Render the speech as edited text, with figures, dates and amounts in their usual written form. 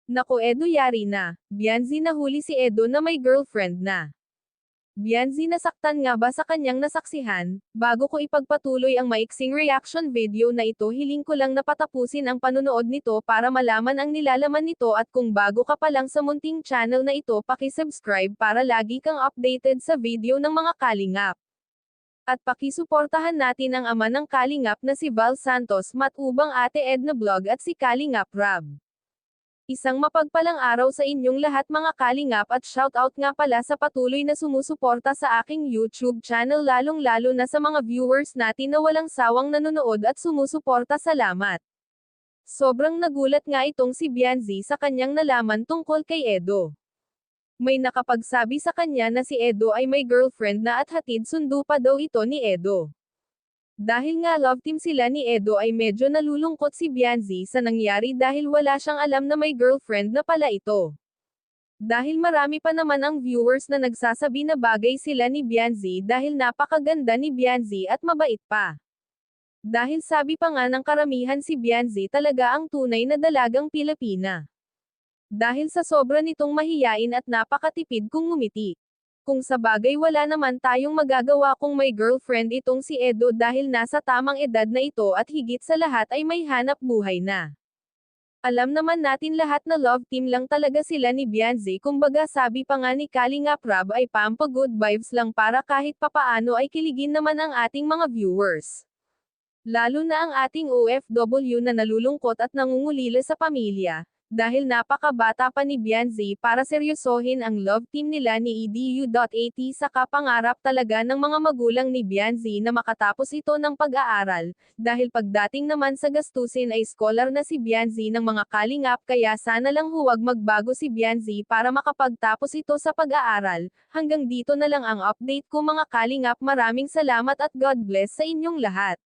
Naku Edo yari na. Bianzi nahuli si Edo na may girlfriend na. Bianzi nasaktan nga ba sa kanyang nasaksihan? Bago ko ipagpatuloy ang maiksing reaction video na ito, hiling ko lang na patapusin ang panunood nito para malaman ang nilalaman nito, at kung bago ka pa lang sa munting channel na ito, paki-subscribe para lagi kang updated sa video ng mga kalingap. At pakisuportahan natin ang ama ng kalingap na si Val Santos, matubang Ate Edna Vlog at si Kalingap Rab. Isang mapagpalang araw sa inyong lahat mga kalingap, at shoutout nga pala sa patuloy na sumusuporta sa aking YouTube channel, lalong-lalo na sa mga viewers natin na walang sawang nanonood at sumusuporta. Salamat! Sobrang nagulat nga itong si Bianzi sa kanyang nalaman tungkol kay Edo. May nakapagsabi sa kanya na si Edo ay may girlfriend na at hatid sundo pa daw ito ni Edo. Dahil nga love team sila ni Edo, ay medyo nalulungkot si Bianzi sa nangyari dahil wala siyang alam na may girlfriend na pala ito. Dahil marami pa naman ang viewers na nagsasabi na bagay sila ni Bianzi dahil napakaganda ni Bianzi at mabait pa. Dahil sabi pa nga ng karamihan, si Bianzi talaga ang tunay na dalagang Pilipina. Dahil sa sobra nitong mahiyain at napakatipid kung ngumiti. Kung sa bagay wala naman tayong magagawa kung may girlfriend itong si Edo dahil nasa tamang edad na ito, at higit sa lahat ay may hanap buhay na. Alam naman natin lahat na love team lang talaga sila ni Bianzi, kumbaga sabi pa nga ni Kalingap Rab ay pampa good vibes lang para kahit papaano ay kiligin naman ang ating mga viewers. Lalo na ang ating OFW na nalulungkot at nangungulila sa pamilya. Dahil napakabata pa ni Bianzi para seryosohin ang love team nila ni Edu.at, saka pangarap talaga ng mga magulang ni Bianzi na makatapos ito ng pag-aaral, dahil pagdating naman sa gastusin ay scholar na si Bianzi ng mga kalingap, kaya sana lang huwag magbago si Bianzi para makapagtapos ito sa pag-aaral. Hanggang dito na lang ang update ko mga kalingap, maraming salamat at God bless sa inyong lahat.